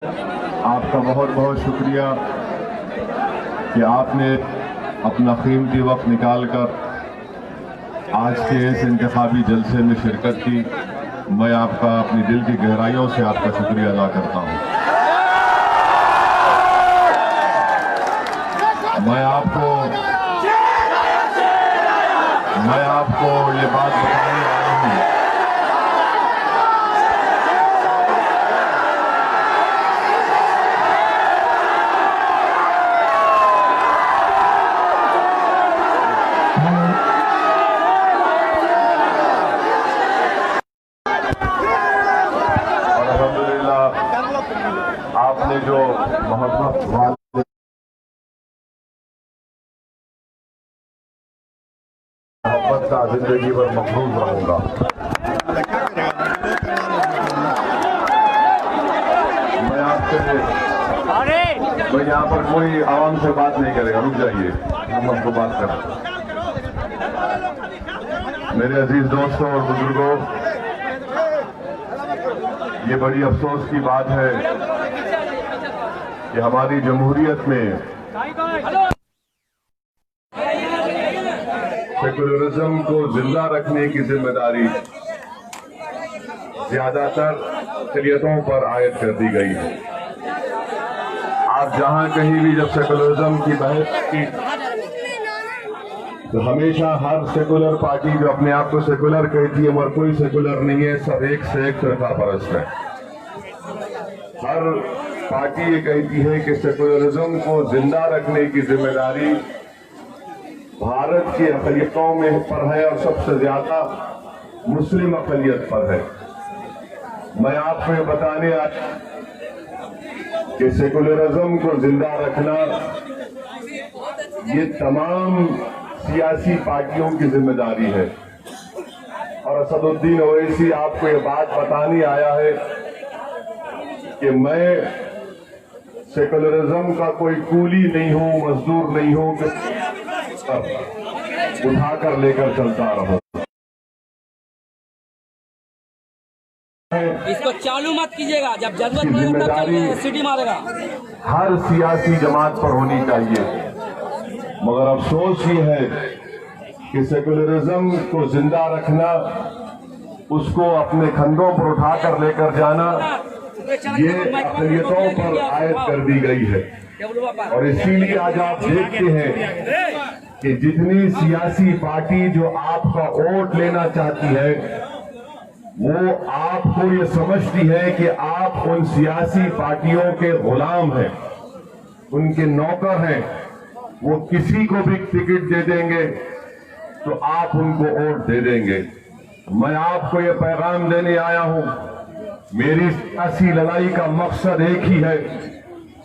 आपका बहुत बहुत शुक्रिया कि आपने अपना कीमती वक्त निकालकर आज के इस इंतखाबी जलसे में शिरकत की। मैं आपका अपनी दिल की गहराइयों से आपका शुक्रिया अदा करता हूं। मैं आपको ये बात बताने आया हूं और अल्हम्दुलिल्लाह आपने जो मोहब्बत का जिंदगी भर मखरूज रहूंगा। मैं यहाँ पर कोई आवाम से बात नहीं करेगा, रुक जाइए, हम आपको बात करें। मेरे अजीज दोस्तों और बुजुर्गों, ये बड़ी अफसोस की बात है कि हमारी जमहूरियत में सेकुलरिज्म को जिंदा रखने की जिम्मेदारी ज्यादातर अक़लियतों पर आयद कर दी गई है। आप जहां कहीं भी जब सेकुलरिज्म की बहस की तो हमेशा हर सेकुलर पार्टी जो अपने आप को सेकुलर कहती है मगर कोई सेकुलर नहीं है, सब एक से एक फिरका परस्त है। हर पार्टी ये कहती है कि सेकुलरिज्म को जिंदा रखने की जिम्मेदारी भारत की अक़लियतों में पर है और सबसे ज्यादा मुस्लिम अक़लियत पर है। मैं आपको ये बताने आया कि सेकुलरिज्म को जिंदा रखना ये तमाम सियासी पार्टियों की जिम्मेदारी है। और असदुद्दीन ओवैसी आपको ये बात बताने आया है कि मैं सेकुलरिज्म का कोई कूली नहीं हूं, मजदूर नहीं हूं कि उठाकर लेकर चलता रहो। इसको चालू मत कीजिएगा, जब जरूरत पड़ेगा तब चल सीटी मारेगा। हर सियासी जमात पर होनी चाहिए, मगर अफसोस ये है कि सेकुलरिज्म को जिंदा रखना, उसको अपने कंधों पर उठाकर लेकर जाना, ये अक़लियतों पर आयद कर दी गई है। और इसीलिए आज आप देखते हैं कि जितनी सियासी पार्टी जो आपका वोट लेना चाहती है वो आपको ये समझती है कि आप उन सियासी पार्टियों के गुलाम हैं, उनके नौकर हैं। वो किसी को भी टिकट दे देंगे तो आप उनको वोट दे देंगे। मैं आपको ये पैगाम देने आया हूं, मेरी सियासी लड़ाई का मकसद एक ही है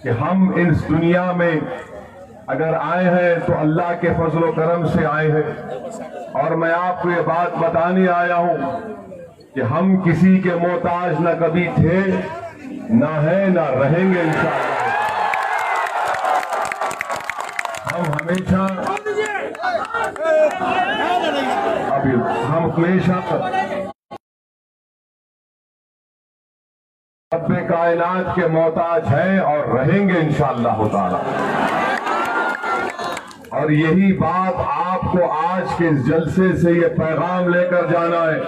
कि हम इस दुनिया में अगर आए हैं तो अल्लाह के फजल करम से आए हैं। और मैं आपको ये बात बताने आया हूं कि हम किसी के मोहताज न कभी थे, न है, न रहेंगे इंशाअल्लाह। हम हमेशा रब्बे कायनात के मोहताज हैं और रहेंगे इंशाअल्लाह ताला। और यही बात आपको आज के इस जलसे से ये पैगाम लेकर जाना है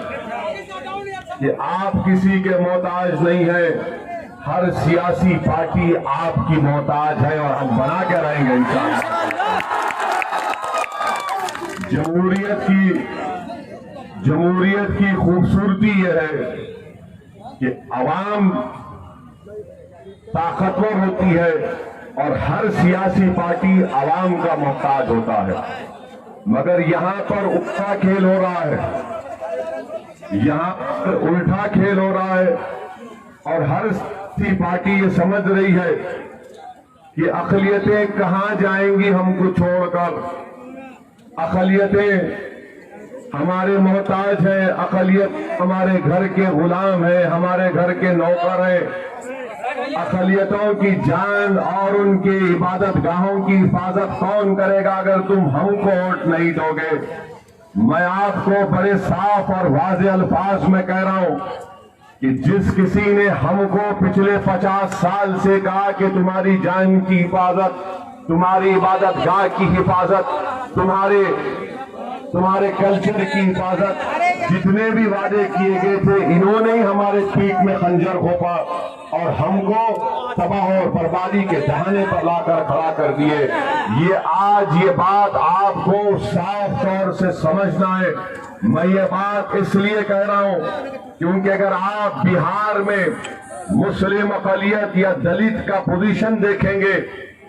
कि आप किसी के मोहताज नहीं है, हर सियासी पार्टी आपकी मोहताज है और हम बना के रहेंगे इंशाअल्लाह। जमहूरियत की खूबसूरती यह है कि अवाम ताकतवर होती है और हर सियासी पार्टी अवाम का मोहताज होता है। मगर यहां पर उल्टा खेल हो रहा है, यहां पर उल्टा खेल हो रहा है और हर सियासी पार्टी ये समझ रही है कि अक़लियतें कहां जाएंगी हमको छोड़कर। अक़लियतें हमारे मोहताज हैं, अक़लियत हमारे घर के गुलाम है, हमारे घर के नौकर है। अक़लियतों की जान और उनकी इबादत गाहों की हिफाजत कौन करेगा अगर तुम हमको वोट नहीं दोगे। मैं आपको बड़े साफ और वाज़ेह अल्फाज में कह रहा हूं कि जिस किसी ने हमको पिछले 50 साल से कहा कि तुम्हारी जान की हिफाजत, तुम्हारी इबादत गाह की हिफाजत, तुम्हारे कल्चर की हिफाजत, जितने भी वादे किए गए थे, इन्होंने ही हमारे पीठ में खंजर घोंपा और हमको तबाह और बर्बादी के दहाने पर लाकर खड़ा कर दिए। ये बात आपको साफ तौर से समझना है। मैं ये बात इसलिए कह रहा हूं क्योंकि अगर आप बिहार में मुस्लिम अक़लियत या दलित का पोजीशन देखेंगे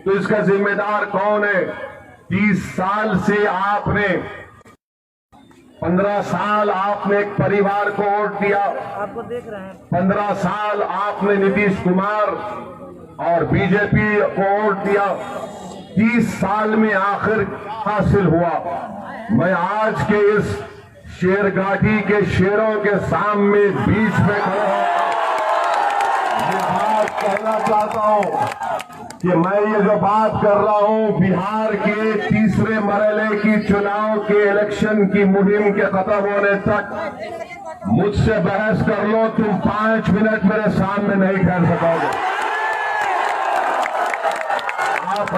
तो इसका जिम्मेदार कौन है? 30 साल से आपने 15 साल आपने एक परिवार को वोट दिया, आपको देख रहे हैं। 15 साल आपने नीतीश कुमार और बीजेपी को वोट दिया। 30 साल में आखिर हासिल हुआ? मैं आज के इस शेरघाटी के शेरों के सामने बीच में खड़ा हूं, ये बात कहना चाहता हूं कि मैं ये जो बात कर रहा हूं, बिहार के तीसरे मरहले की चुनाव के इलेक्शन की मुहिम के खत्म होने तक मुझसे बहस कर लो, तुम 5 मिनट मेरे सामने नहीं ठहर सकोगे। आप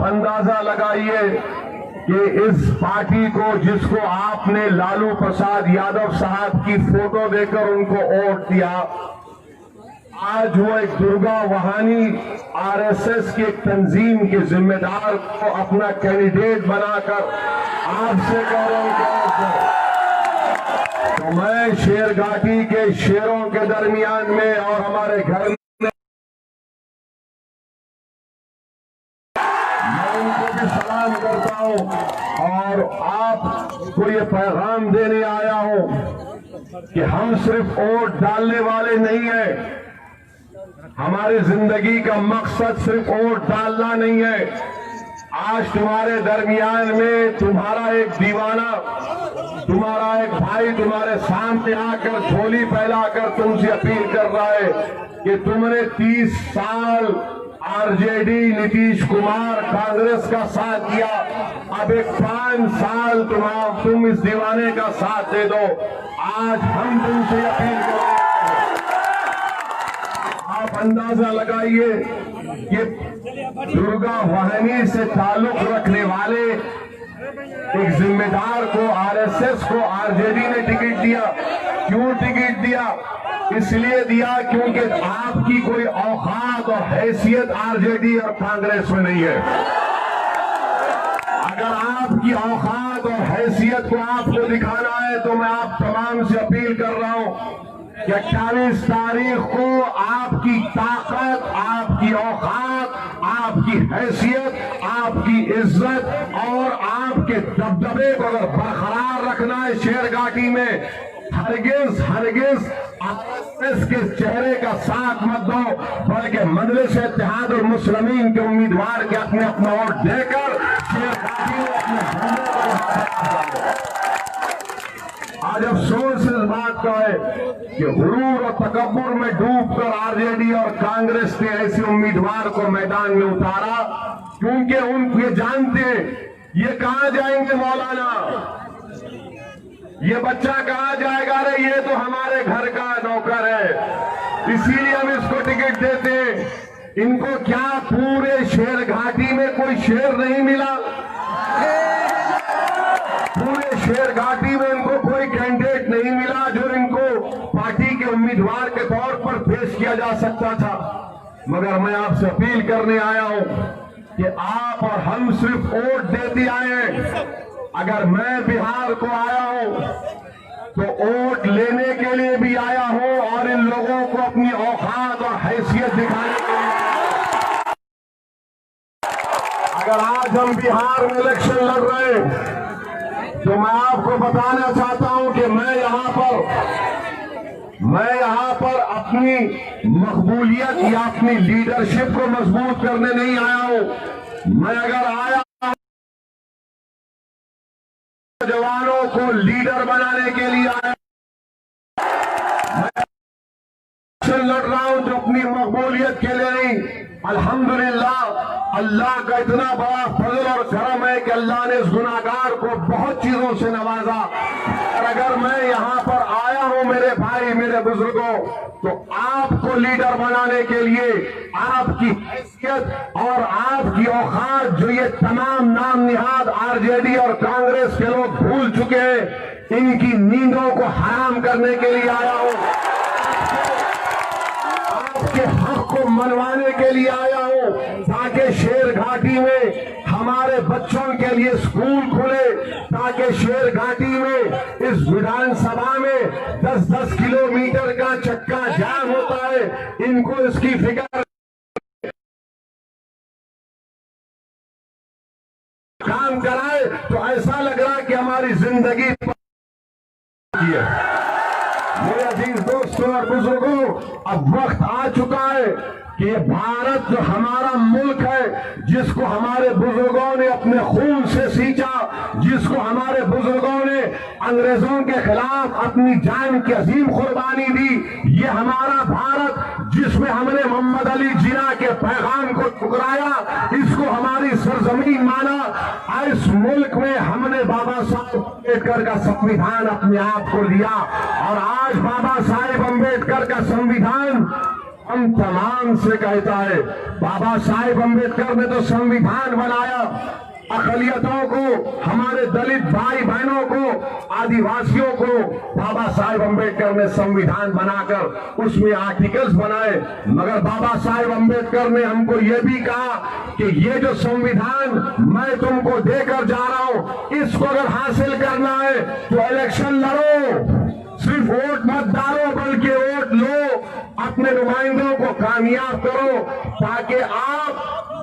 अंदाजा लगाइए कि इस पार्टी को, जिसको आपने लालू प्रसाद यादव साहब की फोटो देकर उनको वोट दिया, आज वो एक दुर्गा वहानी आरएसएस की एक तंजीम के जिम्मेदार को अपना कैंडिडेट बनाकर आपसे कह रहा हूं। तो मैं शेरघाटी के शेरों के दरमियान में और हमारे घर में मैं उनको भी सलाम करता हूं और आपको ये पैगाम देने आया हूं कि हम सिर्फ वोट डालने वाले नहीं हैं। हमारी जिंदगी का मकसद सिर्फ वोट डालना नहीं है। आज तुम्हारे दरमियान में तुम्हारा एक दीवाना, तुम्हारा एक भाई तुम्हारे सामने आकर झोली फैलाकर तुमसे अपील कर रहा है कि तुमने 30 साल आरजेडी, नीतीश कुमार, कांग्रेस का साथ दिया, अब एक 5 साल तुम इस दीवाने का साथ दे दो। आज हम तुमसे अपील कर रहे हैं, आप अंदाजा लगाइए कि दुर्गा वाहिनी से ताल्लुक रखने वाले एक जिम्मेदार को आरएसएस को आरजेडी ने टिकट दिया। क्यों टिकट दिया? इसलिए दिया क्योंकि आपकी कोई औकात और हैसियत आरजेडी और कांग्रेस में नहीं है। अगर आपकी औकात और हैसियत को आपको दिखाना है तो मैं आप तमाम से अपील कर रहा हूं कि 28 तारीख को आपकी ताकत, आपकी औकात, आपकी हैसियत, आपकी इज्जत और आपके दबदबे को अगर बरकरार रखना है शेरघाटी में, हरगिज कांग्रेस के चेहरे का साथ मत दो, बल्कि मजलिस इत्तेहादुल मुस्लिमीन के उम्मीदवार के अपने अपना वोट देकर शेरघाटी में अपने झंडे को। आज अफसोस इस बात का है कि गुरूर और तकब्बुर में डूबकर आरजेडी और कांग्रेस ने ऐसे उम्मीदवार को मैदान में उतारा क्योंकि ये जानते हैं ये कहां जाएंगे मौलाना, ये बच्चा कहां जाएगा, रे ये तो हमारे घर का नौकर है, इसीलिए हम इसको टिकट देते हैं। इनको क्या पूरे शेरघाटी में कोई शेर नहीं मिला? पूरे शेरघाटी में इनको कोई कैंडिडेट नहीं मिला जो इनको पार्टी के उम्मीदवार के तौर पर पेश किया जा सकता था। मगर मैं आपसे अपील करने आया हूं कि आप और हम सिर्फ वोट देते आए हैं। अगर मैं बिहार को आया हूं तो वोट लेने के लिए भी आया हूं और इन लोगों को अपनी औकात और हैसियत दिखाने के लिए। अगर आज हम बिहार में इलेक्शन लड़ रहे हैं तो मैं आपको बताना चाहता हूं कि मैं यहां पर अपनी मकबूलियत या अपनी लीडरशिप को मजबूत करने नहीं आया हूं। मैं अगर आया जवानों को लीडर बनाने के लिए आया, मैं लड़ रहा हूं तो अपनी मकबूलियत के लिए नहीं। अल्हम्दुलिल्लाह, अल्लाह का इतना बड़ा फजल और करम है कि अल्लाह ने इस गुनाहगार को बहुत चीजों से नवाजा। और अगर मैं यहां पर आया मेरे बुजुर्गों, तो आपको लीडर बनाने के लिए आपकी हैसियत और आपकी औकात जो ये तमाम नाम निहाद आरजेडी और कांग्रेस के लोग भूल चुके हैं, इनकी नींदों को हराम करने के लिए आया हूं। आपके हक को मनवाने के लिए आया हूं, ताकि शेर घाटी में हमारे बच्चों के लिए स्कूल खुले, ताकि शेर घाटी में इस विधानसभा में 10-10 किलोमीटर का चक्का जाम होता है, इनको इसकी फिक्र काम कराए तो ऐसा लग रहा है कि हमारी जिंदगी है। मेरे अजीज दोस्तों और बुजुर्गों, अब वक्त आ चुका है कि ये भारत जो हमारा मुल्क है, जिसको हमारे बुजुर्गों ने अपने खून से सींचा, जिसको हमारे बुजुर्गों ने अंग्रेजों के खिलाफ अपनी जान की अजीम कुर्बानी दी, ये हमारा भारत जिसमें हमने मोहम्मद अली जिन्ना के पैगाम को ठुकराया, इसको हमारी सरजमीन माना। इस मुल्क में हमने बाबा साहब अम्बेडकर का संविधान अपने आप को लिया, और आज बाबा साहेब अम्बेडकर का संविधान हम तमाम से कहता है, बाबा साहेब अम्बेडकर ने तो संविधान बनाया, अकलियतों को, हमारे दलित भाई बहनों को, आदिवासियों को बाबा साहेब अम्बेडकर ने संविधान बनाकर उसमें आर्टिकल्स बनाए, मगर बाबा साहेब अम्बेडकर ने हमको यह भी कहा कि ये जो संविधान मैं तुमको देकर जा रहा हूं, इसको अगर हासिल करना है तो इलेक्शन लड़ो, सिर्फ वोट मत डालो बल्कि वोट लो, अपने नुमाइंदों को कामयाब करो, ताकि आप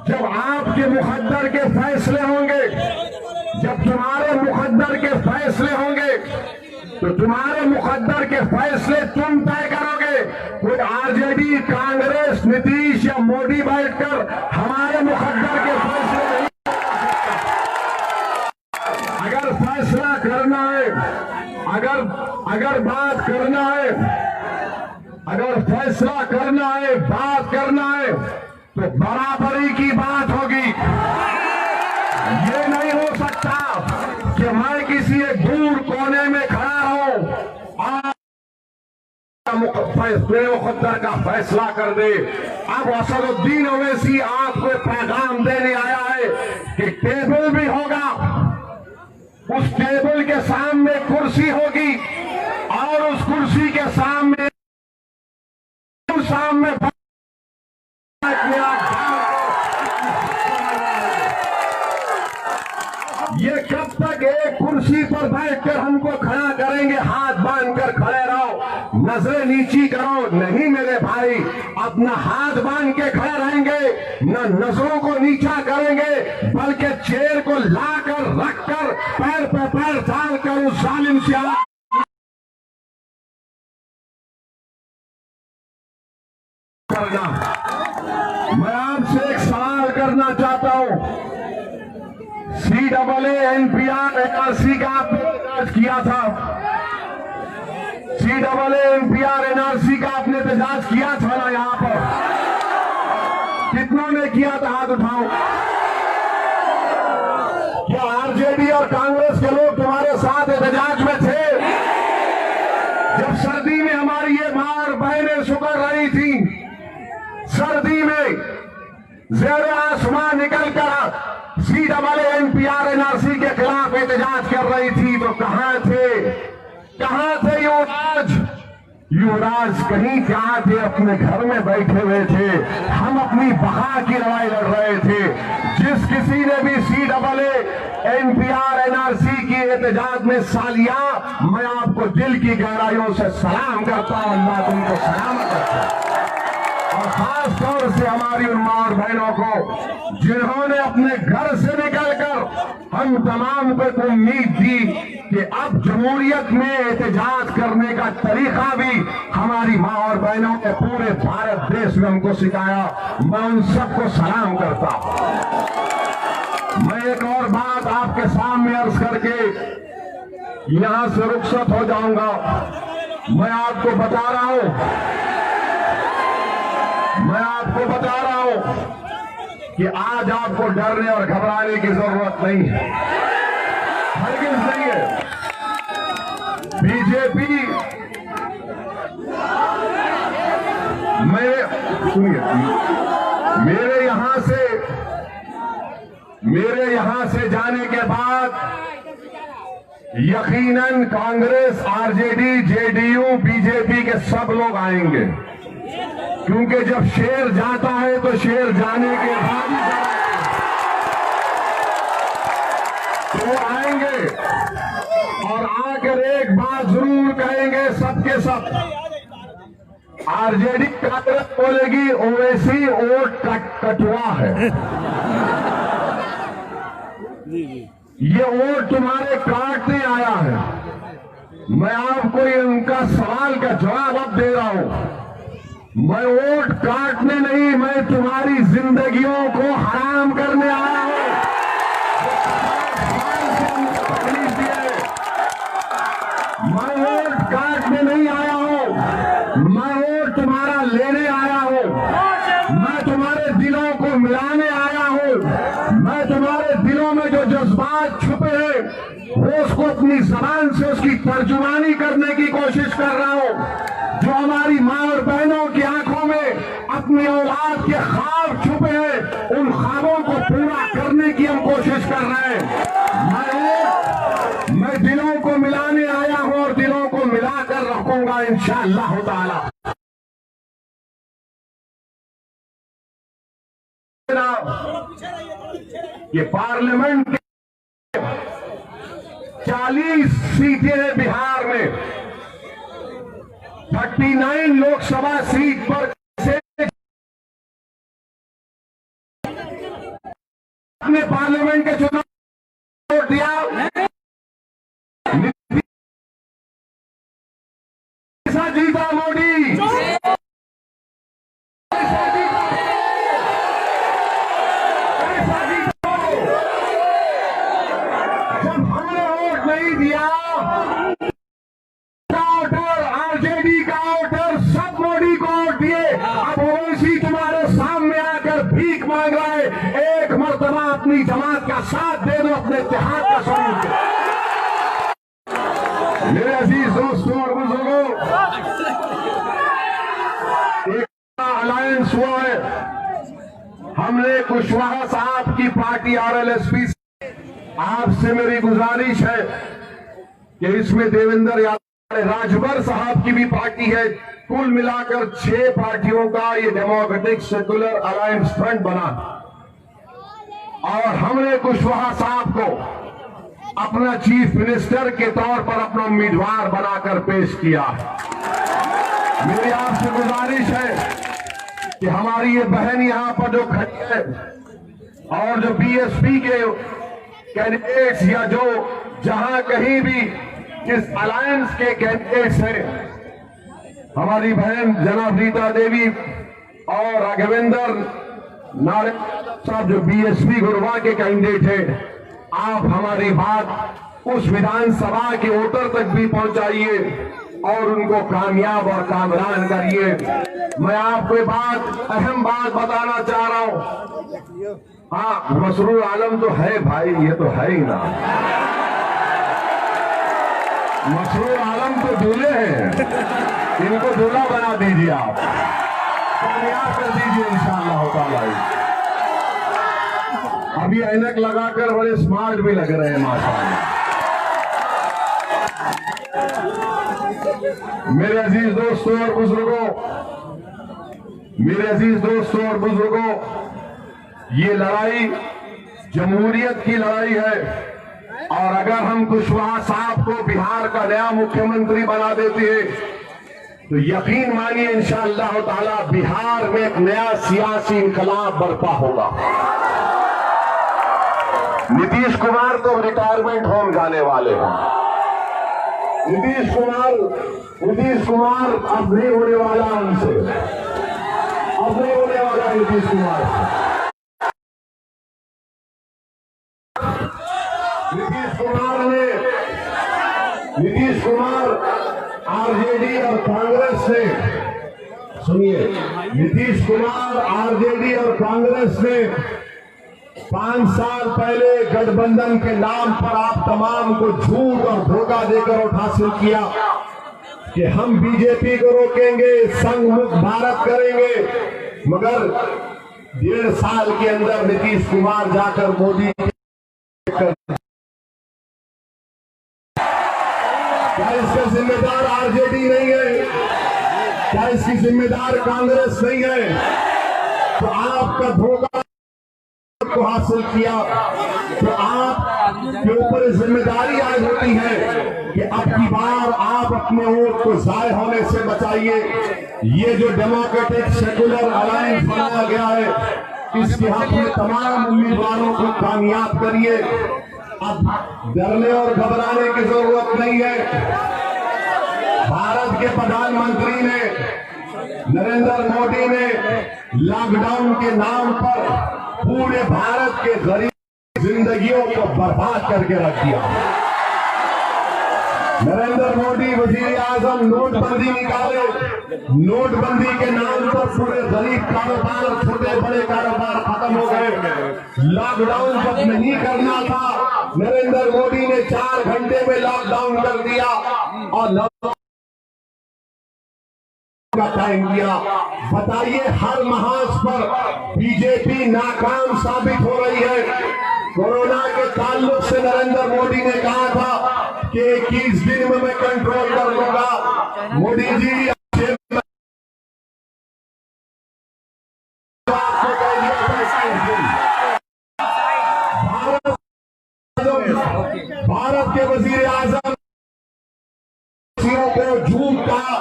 जब आपके मुकद्दर के फैसले होंगे, जब तुम्हारे मुकद्दर के फैसले होंगे, तो तुम्हारे मुकद्दर के फैसले तुम तय करोगे। कोई आरजेडी, कांग्रेस, नीतीश या मोदी बैठकर हमारे मुकद्दर के फैसले नहीं कर सकता। अगर फैसला करना है, अगर बात करना है, अगर फैसला करना है, बात करना है, तो बराबरी की बात होगी। ये नहीं हो सकता कि मैं किसी एक दूर कोने में खड़ा हूं और मुकद्दर का फैसला कर दे। अब असदुद्दीन ओवैसी आपको पैगाम देने आया है कि टेबल भी होगा, उस टेबल के सामने कुर्सी होगी, और उस कुर्सी के सामने ये कब तक एक कुर्सी पर बैठकर हमको खड़ा करेंगे, हाथ बांधकर खड़े रहो, नजरें नीची करो? नहीं मेरे भाई, अपना हाथ बांध के खड़े रहेंगे, न नजरों को नीचा करेंगे, बल्कि चेयर को लाकर रखकर पैर पे पैर डालकर उस जालिम से करना। मैं आपसे एक सवाल करना चाहता हूं, CAA NPR NRC का आपने एहतजाज किया था, CAA NPR NRC का आपने एहतजाज किया था ना? यहां पर कितनों ने किया था? हाथ उठाओ। क्या आरजेडी और कांग्रेस के लोग तुम्हारे साथ एहतजाज में थे? जब सर्दी में हमारी ये मां बहनें सुकर रही थी, सर्दी में ज़ेरे आसमान निकलकर CAA NPR NRC के खिलाफ एहतजाज कर रही थी, तो कहां थे युवराज? कहीं क्या थे? अपने घर में बैठे हुए थे। हम अपनी बका की लड़ाई लड़ रहे थे। जिस किसी ने भी CAA NPR NRC की एहतजाज में हिस्सा लिया, मैं आपको दिल की गहराइयों से सलाम करता हूं, अल्लाह तुमको सलामत रखे। और खास तौर से हमारी उन मां और बहनों को जिन्होंने अपने घर से निकलकर हम तमाम को एक उम्मीद दी कि अब जमहूरियत में एहतजाज करने का तरीका भी हमारी मां और बहनों ने पूरे भारत देश में हमको सिखाया। मैं उन सबको सलाम करता हूं। मैं एक और बात आपके सामने अर्ज करके यहां से रुखसत हो जाऊंगा। मैं आपको बता रहा हूं कि आज आपको डरने और घबराने की जरूरत नहीं है, हरगिज़ नहीं है। बीजेपी सुनिए, मेरे यहां से जाने के बाद यकीनन कांग्रेस, आरजेडी, जेडीयू, बीजेपी के सब लोग आएंगे, क्योंकि जब शेर जाता है तो शेर जाने के बाद ही तो आएंगे और आकर एक बात जरूर कहेंगे सबके सब। आरजेडी कांग्रेस बोलेगी ओवैसी वोट कटुआ है, ये वोट तुम्हारे काटने आया है। मैं आपको उनका सवाल का जवाब अब दे रहा हूं। मैं वोट काटने नहीं, मैं तुम्हारी जिंदगियों को हराम करने आया हूं। मैं वोट काटने नहीं आया हूं, मैं वोट तुम्हारा लेने आया हूं। मैं तुम्हारे दिलों को मिलाने आया हूं। मैं तुम्हारे दिलों में जो जज्बात छुपे हैं वो उसको अपनी जबान से उसकी तर्जुमानी करने की कोशिश कर रहा हूं। जो हमारी माँ और बहनों की आंखों में अपनी औलाद के ख्वाब छुपे हैं, उन ख्वाबों को पूरा करने की हम कोशिश कर रहे हैं। मैं दिलों को मिलाने आया हूं और दिलों को मिलाकर रखूंगा इंशाअल्लाह ताला। ये पार्लियामेंट के 40 सीटें हैं बिहार में, 39 लोकसभा सीट पर से अपने पार्लियामेंट के चुनाव वोट दिया। कैसा जीता मोदी, जब हमने वोट नहीं दिया, वोटर आरजेडी का वोटर सब मोदी को वोट दिए। अब ओवैसी तुम्हारे सामने आकर भीख मांग रहा है। एक मर्तबा अपनी जमात का साथ दे दो, अपने इत्तेहाद का सबूत दो। मेरे अजीज दोस्तों और बुजुर्गों, एक अलायंस हुआ है। हमने कुशवाहा साहब की पार्टी आरएलएसपी, आपसे मेरी गुजारिश है कि इसमें देवेंद्र यादव, राजभर साहब की भी पार्टी है। कुल मिलाकर 6 पार्टियों का ये डेमोक्रेटिक सेकुलर अलायंस फ्रंट बना और हमने कुशवाहा साहब को अपना चीफ मिनिस्टर के तौर पर अपना उम्मीदवार बनाकर पेश किया। मेरी आपसे गुजारिश है कि हमारी ये बहन यहां पर जो खड़ी है और जो बीएसपी के कैंडिडेट्स या जो जहां कहीं भी इस अलायंस के कैंडिडेट्स हैं, हमारी बहन जनाब रीता देवी और राघवेंद्र नारायण साहब जो बीएसपी गुरवा के कैंडिडेट हैं, आप हमारी बात उस विधानसभा के वोटर तक भी पहुंचाइए और उनको कामयाब और कामरान करिए। मैं आपको बात, अहम बात बताना चाह रहा हूं। हाँ, मसरूर आलम तो है भाई, ये तो है ही ना। मसरूर आलम तो दूल्हे हैं, इनको दूल्हा बना दीजिए, आप कामयाब कर दीजिए इंशाअल्लाह ताला। अभी ऐनक लगाकर बड़े स्मार्ट भी लग रहे हैं माशाअल्लाह। मेरे अजीज दोस्तों और बुजुर्गों, मेरे अजीज दोस्तों और बुजुर्गों, ये लड़ाई जमहूरियत की लड़ाई है और अगर हम कुशवाहा साहब को बिहार का नया मुख्यमंत्री बना देते हैं तो यकीन मानिए इंशाअल्लाह ताला बिहार में एक नया सियासी इनकलाब बर्पा होगा। नीतीश कुमार तो रिटायरमेंट होम जाने वाले हैं। नीतीश कुमार अब नहीं होने वाला उनसे, अब नहीं होने वाला नीतीश कुमार। नीतीश कुमार आरजेडी और कांग्रेस से, सुनिए, नीतीश कुमार आरजेडी और कांग्रेस ने 5 साल पहले गठबंधन के नाम पर आप तमाम को झूठ और धोखा देकर हासिल किया कि हम बीजेपी को रोकेंगे, संघ मुक्त भारत करेंगे, मगर 1.5 साल के अंदर नीतीश कुमार जाकर मोदी क्या इसका जिम्मेदार आरजेडी नहीं है? क्या इसकी जिम्मेदार कांग्रेस नहीं है? तो आपका धोखा को हासिल किया, तो आप के ऊपर जिम्मेदारी आज होती है कि अब की बार आप अपने वोट को जाय होने से बचाइए। ये जो डेमोक्रेटिक सेकुलर अलायंस बनाया गया है, इसके हक में तमाम उम्मीदवारों को कामयाब करिए। अब डरने और घबराने की जरूरत नहीं है। भारत के प्रधानमंत्री ने, नरेंद्र मोदी ने लॉकडाउन के नाम पर पूरे भारत के गरीब जिंदगियों को बर्बाद करके रख दिया। नरेंद्र मोदी वजीर आजम नोटबंदी निकाले, नोटबंदी के नाम पर पूरे गरीब कारोबार, छोटे बड़े कारोबार खत्म हो गए। लॉकडाउन जब नहीं करना था, नरेंद्र मोदी ने 4 घंटे में लॉकडाउन कर दिया और का टाइम दिया। बताइए, हर महाज पर बीजेपी नाकाम साबित हो रही है। कोरोना के ताल्लुक से नरेंद्र मोदी ने कहा था कि 21 दिन में मैं कंट्रोल कर लूंगा। मोदी जी भारत के वजीर आजम को झूठ कहा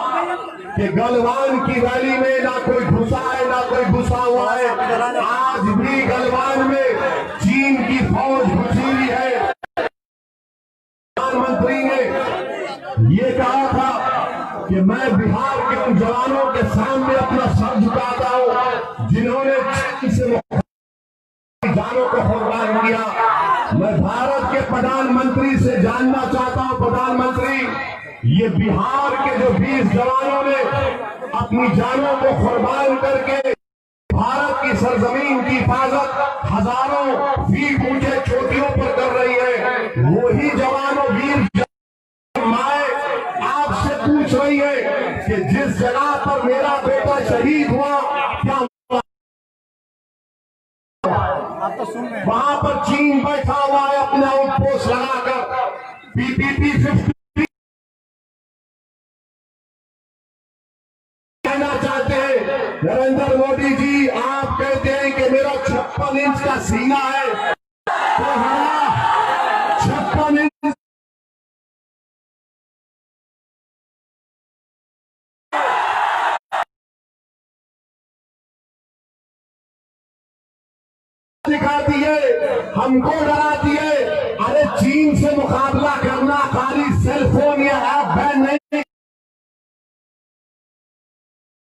कि गलवान की रैली में ना कोई घुसा है, ना कोई घुसा हुआ है। आज भी गलवान में चीन की फौज घुसी हुई है। प्रधानमंत्री ने ये कहा था कि मैं बिहार के उन जवानों के सामने अपना सर झुकाता हूं जिन्होंने चीन से जानों को कुर्बान किया। मैं भारत के प्रधानमंत्री से जानना चाहता हूं, प्रधानमंत्री, ये बिहार के जो 20 जवानों ने अपनी जानों को कुर्बान करके भारत की सरजमीन की हिफाजत हजारों फीट ऊंचे चोटियों पर कर रही है, वही जवानों, वीर माए आपसे पूछ रही है कि जिस जगह पर मेरा बेटा शहीद हुआ, क्या वहां पर चीन बैठा हुआ है अपने आउटपोस्ट लगाकर। पीपीपी 50 कहना चाहते हैं। नरेंद्र मोदी जी, आप कहते हैं कि मेरा 56 इंच का सीना है, तो हमारा 56 इंच दिखा दिए, हमको डरा दिए। अरे चीन से मुकाबला करना खाली सेलफोन या ऐप बैन नहीं,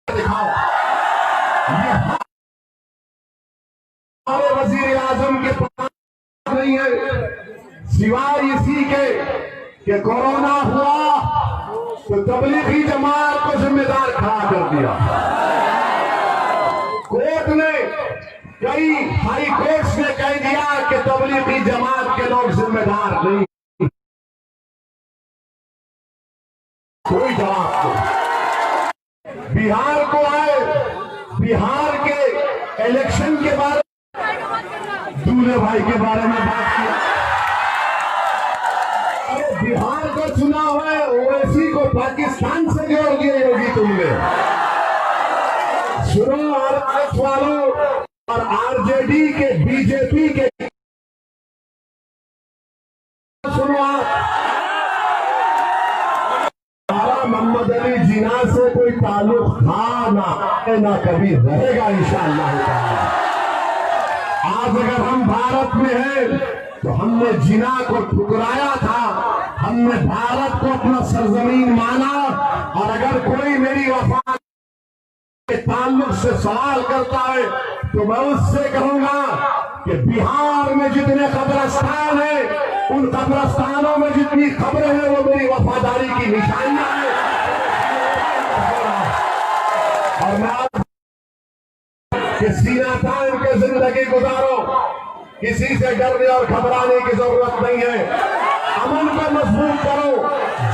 दिखाओ। ये हमारे वजीर आजम के पास नहीं है, सिवाय इसी के कि कोरोना हुआ तो तबलीगी जमात को जिम्मेदार खड़ा कर दिया। कोर्ट ने, कई हाई कोर्ट्स ने कह दिया कि तबलीगी जमात के लोग जिम्मेदार नहीं। कोई जवाब नहीं। बिहार को आए, बिहार के इलेक्शन के बारे में, दूल्हे भाई के बारे में बात किया। अरे बिहार का चुनाव है, ओवैसी को पाकिस्तान से जोड़ दिए योगी तुमने। सुनो आरएसएस वालों और आरजेडी के, बीजेपी के, सुनो आप, हमारा मोहम्मद अली जिन्ना से कोई ताल्लुक था ना कभी रहेगा इंशाअल्लाह ताला। आज अगर हम भारत में हैं तो हमने जिन्ना को ठुकराया था, हमने भारत को अपना सरजमीन माना। और अगर कोई मेरी वफा के ताल्लुक से सवाल करता है तो मैं उससे कहूंगा कि बिहार में जितने कब्रिस्तान हैं, उन कब्रिस्तानों में जितनी खबरें हैं, वो मेरी वफादारी की निशानियां हैं। और मैं आप कि सीना तान के जिंदगी गुजारो, किसी से डरने और घबराने की जरूरत नहीं है। अमन को मजबूत करो,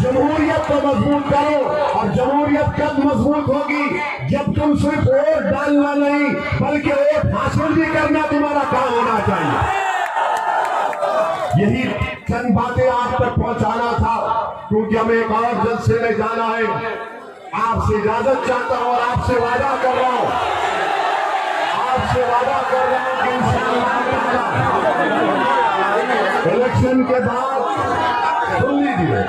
जमहूरियत को मजबूत करो। और जमहूरियत कब मजबूत होगी? जब तुम सिर्फ वोट डालना नहीं बल्कि वोट हासिल भी करना तुम्हारा काम होना चाहिए। यही चंद बातें आप तक पहुंचाना था, क्योंकि हमें एक और जलसे में जाना है। आपसे इजाजत चाहता हूं और आपसे वादा कर रहा हूं, कि इंशाअल्लाह इलेक्शन के बाद सुन लीजिए,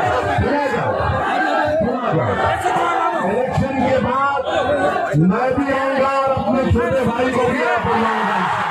इलेक्शन के बाद मैं भी आऊंगा और अपने छोटे भाई को भी आप बुलाऊंगा।